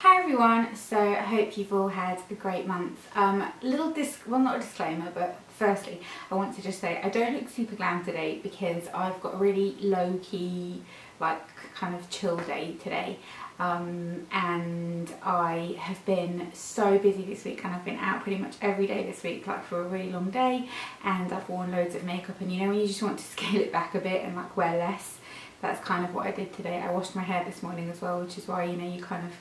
Hi everyone, so I hope you've all had a great month. Well, not a disclaimer, but firstly I want to just say I don't look super glam today because I've got a really low-key, like kind of chill day today, and I have been so busy this week, and I've been out pretty much every day this week, like for a really long day, and I've worn loads of makeup, and you know when you just want to scale it back a bit and like wear less, that's kind of what I did today. I washed my hair this morning as well, which is why, you know, you kind of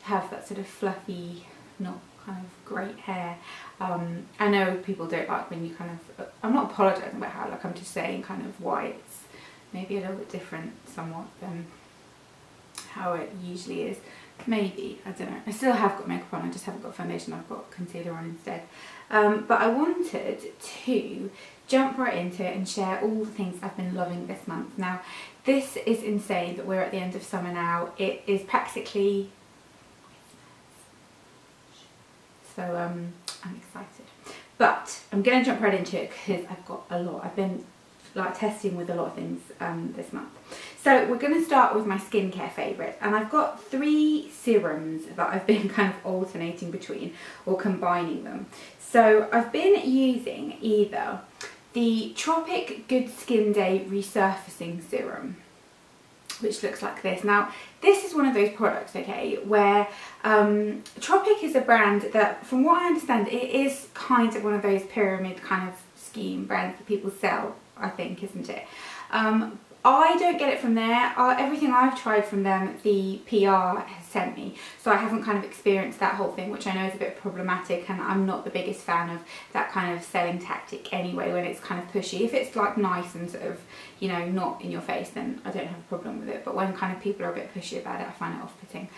have that sort of fluffy, not kind of great hair. I know people don't like when you kind of, I'm not apologising about how I look, I'm just saying kind of why it's maybe a little bit different somewhat than how it usually is. Maybe, I don't know. I still have got makeup on, I just haven't got foundation, I've got concealer on instead. But I wanted to jump right into it and share all the things I've been loving this month. Now, this is insane that we're at the end of summer now. It is practically, so I'm excited. But I'm going to jump right into it because I've got a lot. I've been like testing with a lot of things this month. So we're going to start with my skincare favourite, and I've got 3 serums that I've been kind of alternating between or combining them. So I've been using either the Tropic Good Skin Day Resurfacing Serum, which looks like this. Now, this is one of those products, okay, where Tropic is a brand that, from what I understand, it is kind of one of those pyramid kind of scheme brands that people sell, I think, isn't it? I don't get it from there. Everything I've tried from them, the PR has sent me, so I haven't kind of experienced that whole thing, which I know is a bit problematic, and I'm not the biggest fan of that kind of selling tactic anyway, when it's kind of pushy. If it's like nice and sort of, you know, not in your face, then I don't have a problem with it, but when kind of people are a bit pushy about it, I find it off-putting.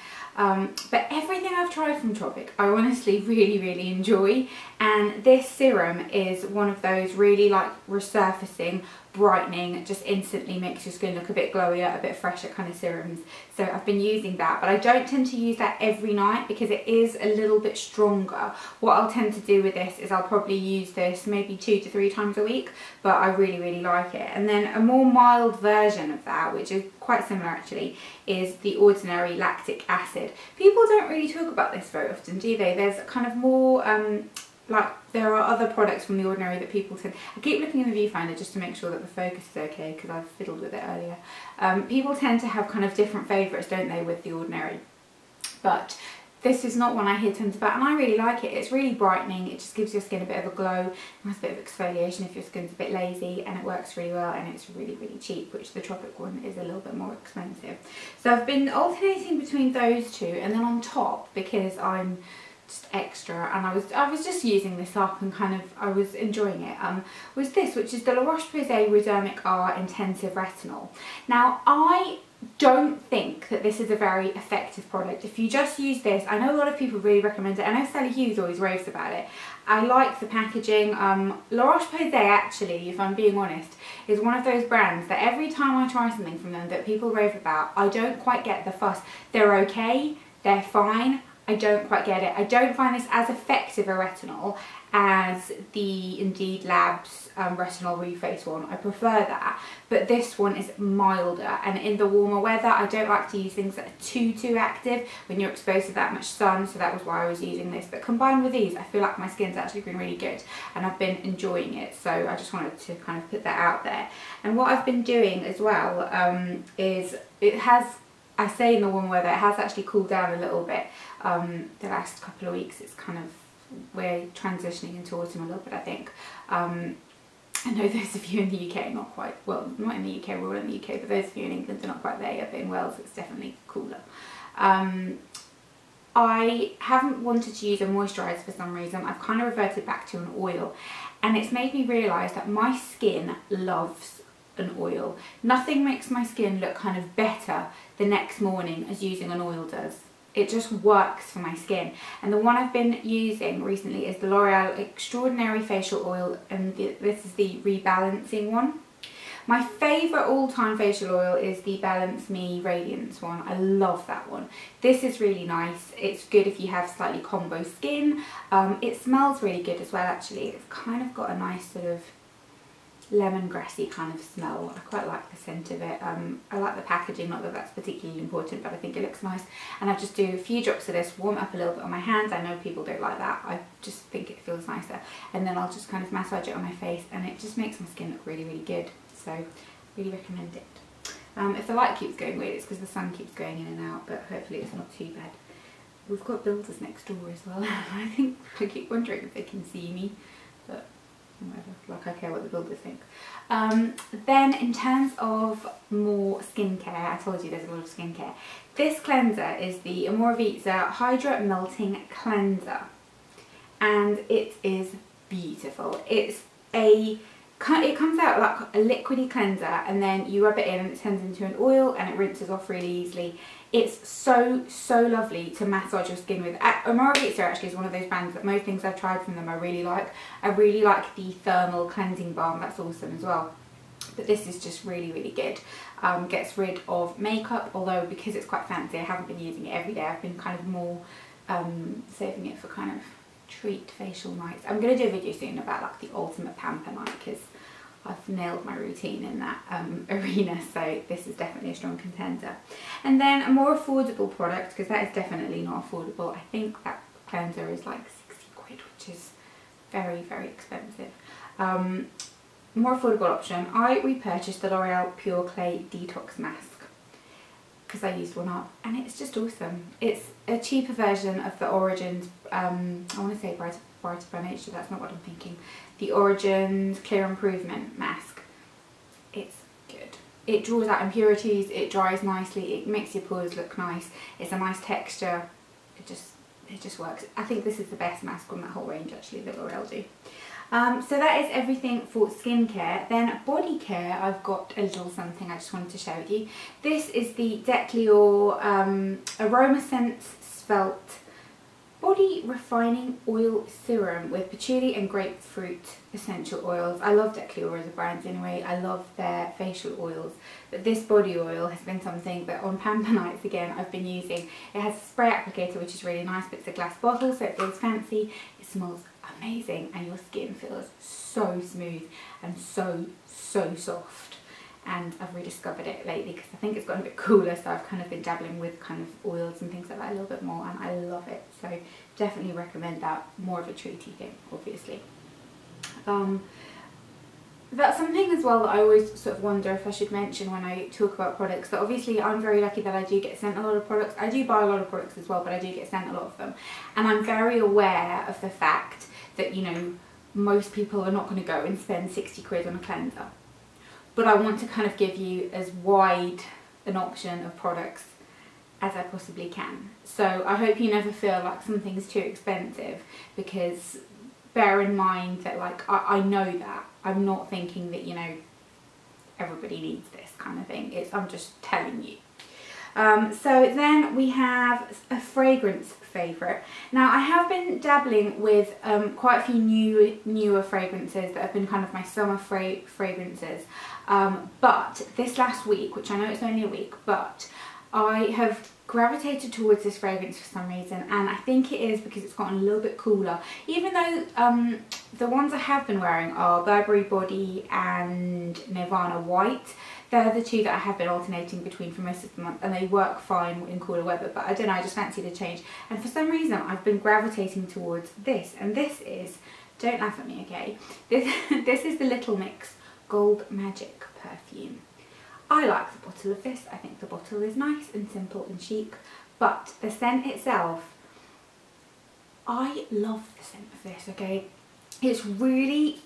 But everything I've tried from Tropic, I honestly really enjoy, and this serum is one of those really like resurfacing, brightening, just instantly makes your skin look a bit glowier, a bit fresher kind of serums. So I've been using that, but I don't tend to use that every night because it is a little bit stronger. What I'll tend to do with this is I'll probably use this maybe 2 to 3 times a week, but I really like it. And then a more mild version of that, which is quite similar actually, is the ordinary lactic acid. People don't really talk about this very often, do they? There's kind of more like there are other products from The Ordinary that people tend, I keep looking in the viewfinder just to make sure that the focus is okay because I've fiddled with it earlier. People tend to have kind of different favourites, don't they, with The Ordinary, but this is not one I hear tons about, and I really like it. It's really brightening, it just gives your skin a bit of a glow, it has a bit of exfoliation if your skin's a bit lazy, and it works really well, and it's really cheap, which the Tropic one is a little bit more expensive. So I've been alternating between those two, and then on top, because I'm just extra, and I was just using this up and kind of I was enjoying it, was this, which is the La Roche-Posay Redermic R Intensive Retinol. Now, I don't think that this is a very effective product. If you just use this, I know a lot of people really recommend it. I know Sally Hughes always raves about it. I like the packaging. La Roche-Posay, actually, if I'm being honest, is one of those brands that every time I try something from them that people rave about, I don't quite get the fuss. They're okay, they're fine, I don't quite get it. I don't find this as effective a retinol as the Indeed Labs retinol reface one. I prefer that, but this one is milder, and in the warmer weather I don't like to use things that are too active when you're exposed to that much sun, so that was why I was using this. But combined with these, I feel like my skin's actually been really good and I've been enjoying it, so I just wanted to kind of put that out there. And what I've been doing as well is it has, I say in the warm weather, it has actually cooled down a little bit the last couple of weeks. It's kind of, we're transitioning into autumn a little bit, I think. I know those of you in the UK, not quite, well, not in the UK, we're all in the UK, but those of you in England are not quite there yet, but in Wales it's definitely cooler. I haven't wanted to use a moisturiser for some reason. I've kind of reverted back to an oil, and it's made me realise that my skin loves an oil. Nothing makes my skin look kind of better the next morning as using an oil does. It just works for my skin, and the one I've been using recently is the L'Oreal Extraordinary Facial Oil, and this is the rebalancing one. My favourite all-time facial oil is the Balance Me Radiance one. I love that one. This is really nice. It's good if you have slightly combo skin. It smells really good as well, actually. It's kind of got a nice sort of lemongrassy kind of smell. I quite like the scent of it. I like the packaging, not that that's particularly important, but I think it looks nice. And I just do a few drops of this, warm up a little bit on my hands. I know people don't like that. I just think it feels nicer. And then I'll just kind of massage it on my face, and it just makes my skin look really, really good. So really recommend it. If the light keeps going weird, it's because the sun keeps going in and out, but hopefully it's not too bad. We've got builders next door as well. I think I keep wondering if they can see me, but whatever, like I care what the builders think. Then in terms of more skincare, I told you there's a lot of skincare. This cleanser is the Omorovicza Hydra Melting Cleanser, and it is beautiful. It comes out like a liquidy cleanser, and then you rub it in and it turns into an oil and it rinses off really easily. It's so lovely to massage your skin with. Omorovicza actually is one of those brands that most things I've tried from them I really like. I really like the thermal cleansing balm, that's awesome as well. But this is just really, really good. Gets rid of makeup, although because it's quite fancy I haven't been using it every day. I've been kind of more saving it for kind of treat facial nights. I'm going to do a video soon about like the ultimate pamper night, because I've nailed my routine in that arena, so this is definitely a strong contender. And then a more affordable product, because that is definitely not affordable. I think that cleanser is like 60 quid, which is very, very expensive. More affordable option, I repurchased the L'Oreal Pure Clay Detox Mask because I used one up, and it's just awesome. It's a cheaper version of the Origins, I want to say Brighter by Nature, that's not what I'm thinking. The Origins Clear Improvement Mask. It's good. It draws out impurities, it dries nicely, it makes your pores look nice, it's a nice texture, it just works. I think this is the best mask on that whole range actually that L'Oreal do. So that is everything for skincare. Then body care, I've got a little something I just wanted to share with you. This is the Decleor aromessence Svelt Body Refining Oil Serum with patchouli and grapefruit essential oils. I love Decleor as a brand anyway. I love their facial oils. But this body oil has been something that on pamper nights again I've been using. It has a spray applicator which is really nice, but it's a glass bottle so it feels fancy. It smells amazing and your skin feels so smooth and so soft. And I've rediscovered it lately because I think it's gotten a bit cooler, so I've kind of been dabbling with kind of oils and things like that a little bit more, and I love it. So definitely recommend that. More of a treaty thing, obviously. That's something as well that I always sort of wonder if I should mention when I talk about products. That obviously I'm very lucky that I do get sent a lot of products. I do buy a lot of products as well, but I do get sent a lot of them. And I'm very aware of the fact that, you know, most people are not going to go and spend 60 quid on a cleanser. But I want to kind of give you as wide an option of products as I possibly can. So I hope you never feel like something's too expensive, because bear in mind that, like, I know that. I'm not thinking that, you know, everybody needs this kind of thing. I'm just telling you. So then we have a fragrance favourite. Now I have been dabbling with quite a few newer fragrances that have been kind of my summer fragrances. But this last week, which I know it's only a week, but I have gravitated towards this fragrance for some reason, and I think it is because it's gotten a little bit cooler. Even though the ones I have been wearing are Burberry Body and Nirvana White. They're the two that I have been alternating between for most of the month, and they work fine in cooler weather, but I don't know, I just fancied a change. And for some reason I've been gravitating towards this, and this is, don't laugh at me, okay, this is the Little Mix Gold Magic perfume. I like the bottle of this. I think the bottle is nice and simple and chic, but the scent itself, I love the scent of this, okay? It's really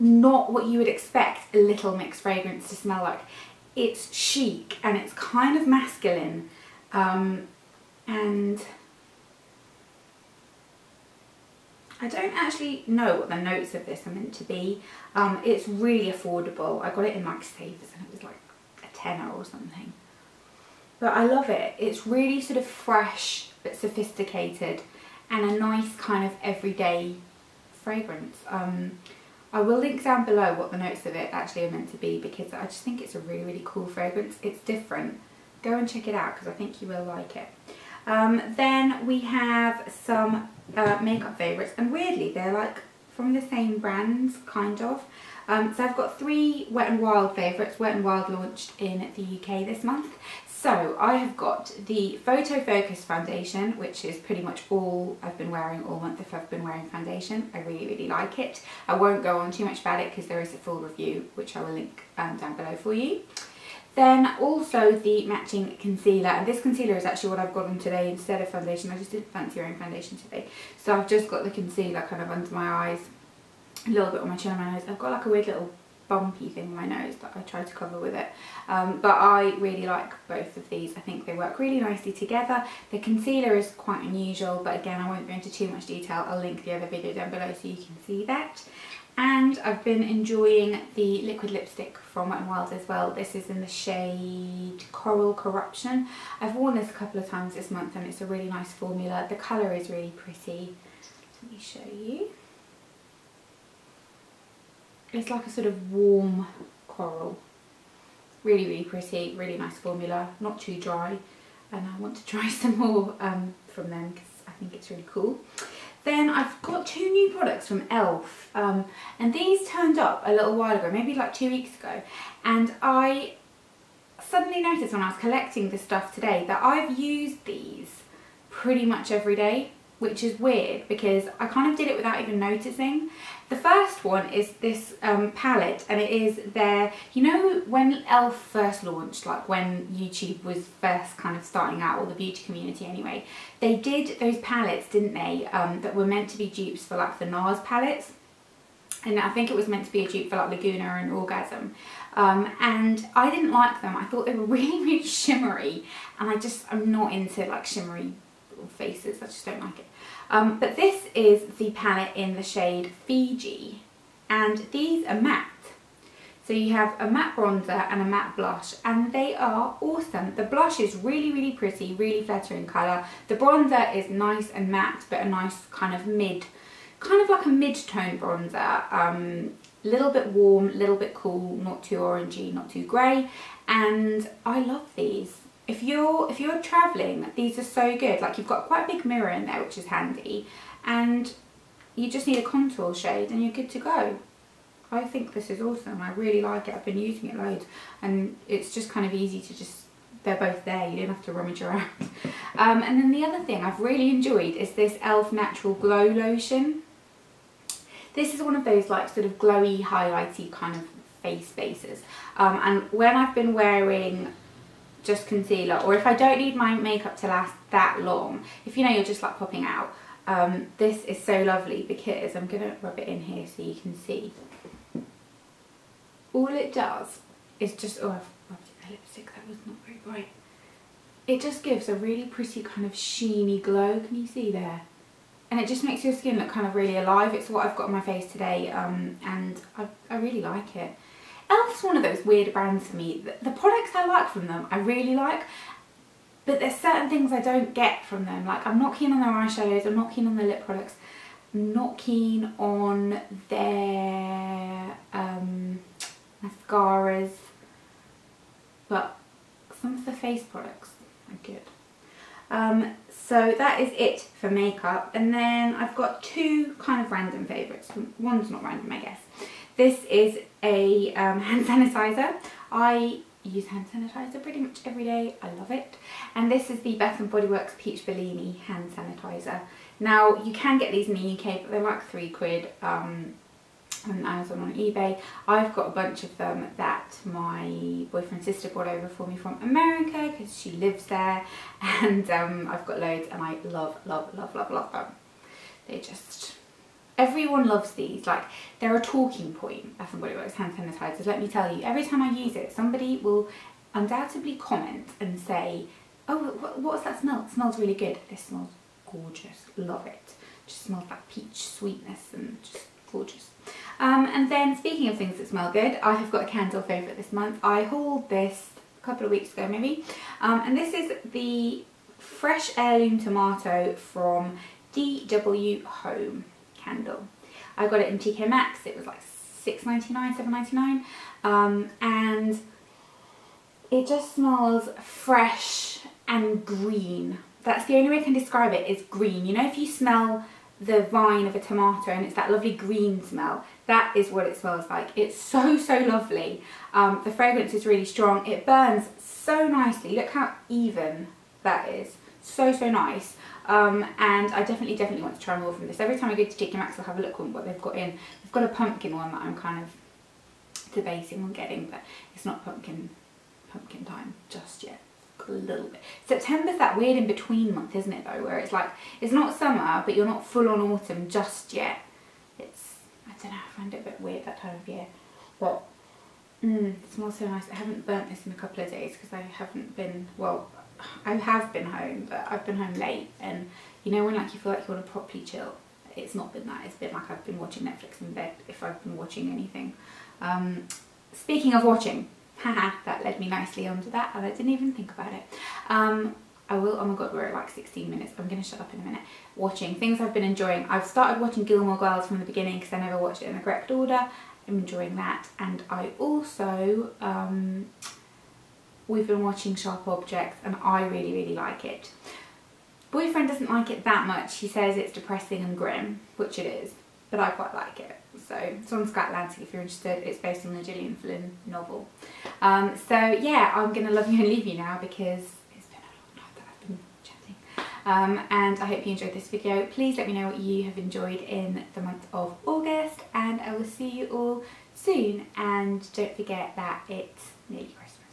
not what you would expect a Little Mix fragrance to smell like. It's chic and it's kind of masculine, and I don't actually know what the notes of this are meant to be. It's really affordable. I got it in like Savers and it was like a tenner or something. But I love it. It's really sort of fresh but sophisticated and a nice kind of everyday fragrance. I will link down below what the notes of it actually are meant to be, because I just think it's a really, really cool fragrance. It's different. Go and check it out because I think you will like it. Then we have some makeup favourites, and weirdly they're like from the same brands, kind of. So I've got 3 Wet n Wild favourites. Wet n Wild launched in the UK this month. So I have got the Photofocus foundation, which is pretty much all I've been wearing all month if I've been wearing foundation. I really, really like it. I won't go on too much about it because there is a full review, which I will link down below for you. Then also the matching concealer, and this concealer is actually what I've got on today instead of foundation. I just didn't fancy wearing foundation today. So I've just got the concealer kind of under my eyes, a little bit on my chin and my nose. I've got like a weird little bumpy thing on my nose that I try to cover with it. But I really like both of these. I think they work really nicely together. The concealer is quite unusual, but again, I won't go into too much detail. I'll link the other video down below so you can see that. And I've been enjoying the liquid lipstick from Wet n Wild as well. This is in the shade Coral Corruption. I've worn this a couple of times this month and it's a really nice formula. The colour is really pretty. Let me show you. It's like a sort of warm coral. Really, really pretty, really nice formula, not too dry. And I want to try some more from them because I think it's really cool. Then I've got 2 new products from E.l.f. And these turned up a little while ago, maybe like 2 weeks ago. And I suddenly noticed when I was collecting this stuff today that I've used these pretty much every day, which is weird because I kind of did it without even noticing. The first one is this palette, and it is their, you know when E.l.f. first launched, like when YouTube was first kind of starting out, or the beauty community anyway, they did those palettes, didn't they, that were meant to be dupes for like the NARS palettes. And I think it was meant to be a dupe for like Laguna and Orgasm. And I didn't like them. I thought they were really, really shimmery, and I'm not into like shimmery faces, I just don't like it. But this is the palette in the shade Fiji, and these are matte. So you have a matte bronzer and a matte blush, and they are awesome. The blush is really, really pretty, really flattering colour. The bronzer is nice and matte, but a nice kind of like a mid-tone bronzer. Little bit warm, little bit cool, not too orangey, not too grey, and I love these. If you're travelling, these are so good. Like, you've got quite a big mirror in there, which is handy, and you just need a contour shade and you're good to go. I think this is awesome. I really like it. I've been using it loads, and it's just kind of easy to they're both there. You don't have to rummage around. And then the other thing I've really enjoyed is this E.l.f. Natural Glow Lotion. This is one of those like sort of glowy, highlighty kind of face bases. And when I've been wearing just concealer, or if I don't need my makeup to last that long, if you know you're just like popping out, this is so lovely because I'm gonna rub it in here so you can see. All it does is just, oh, I've rubbed it in my lipstick, that was not very bright. It just gives a really pretty kind of sheeny glow, can you see there? And it just makes your skin look kind of really alive. It's what I've got on my face today, and I really like it. E.l.f.'s one of those weird brands for me. The products I like from them, I really like, but there's certain things I don't get from them. Like, I'm not keen on their eyeshadows, I'm not keen on their lip products, I'm not keen on their mascaras, but some of the face products are good. So that is it for makeup, and then I've got 2 kind of random favourites. One's not random, I guess. This is a hand sanitizer. I use hand sanitizer pretty much every day. I love it. And this is the Bath & Body Works Peach Bellini hand sanitizer. Now, you can get these in the UK, but they're like £3 on Amazon, on eBay. I've got a bunch of them that my boyfriend's sister brought over for me from America because she lives there, and I've got loads, and I love, love, love, love, love them. They just... Everyone loves these. Like, they're a talking point, Bath & Body Works hand sanitizers, let me tell you. Every time I use it, somebody will undoubtedly comment and say, oh, what's that smell? It smells really good. This smells gorgeous. Love it. Just smells like peach sweetness and just gorgeous. And then, speaking of things that smell good, I have got a candle favourite this month. I hauled this a couple of weeks ago maybe, and this is the Fresh Heirloom Tomato from DW Home candle. I got it in TK Maxx. It was like $6.99, $7.99, and it just smells fresh and green. That's the only way I can describe it, is green. You know, if you smell the vine of a tomato and it's that lovely green smell, That is what it smells like. It's so, so lovely. The fragrance is really strong. It burns so nicely. Look how even that is. So, so nice. And I definitely want to try more from this. Every time I go to TK Maxx, I'll have a look on what they've got in. They've got a pumpkin one that I'm kind of debating on getting, but it's not pumpkin time just yet. A little bit. September's that weird in between month, isn't it though, where it's like, it's not summer, but you're not full on autumn just yet. It's, I don't know, I find it a bit weird that time of year. But, it smells so nice. I haven't burnt this in a couple of days because I haven't been, well, I have been home, but I've been home late, and you know when like you feel like you want to properly chill? It's not been that. It's been like I've been watching Netflix in bed, if I've been watching anything. Speaking of watching, haha, that led me nicely onto that, and I didn't even think about it. I will, oh my god, we're at like 16 minutes, I'm going to shut up in a minute. Watching things I've been enjoying. I've started watching Gilmore Girls from the beginning because I never watched it in the correct order. I'm enjoying that, and I also, we've been watching Sharp Objects, and I really like it. Boyfriend doesn't like it that much. He says it's depressing and grim, which it is, but I quite like it. So it's on Sky Atlantic if you're interested. It's based on the Gillian Flynn novel. So yeah, I'm going to love you and leave you now because it's been a long time that I've been chatting. And I hope you enjoyed this video. Please let me know what you have enjoyed in the month of August, and I will see you all soon. And don't forget that it's nearly Christmas.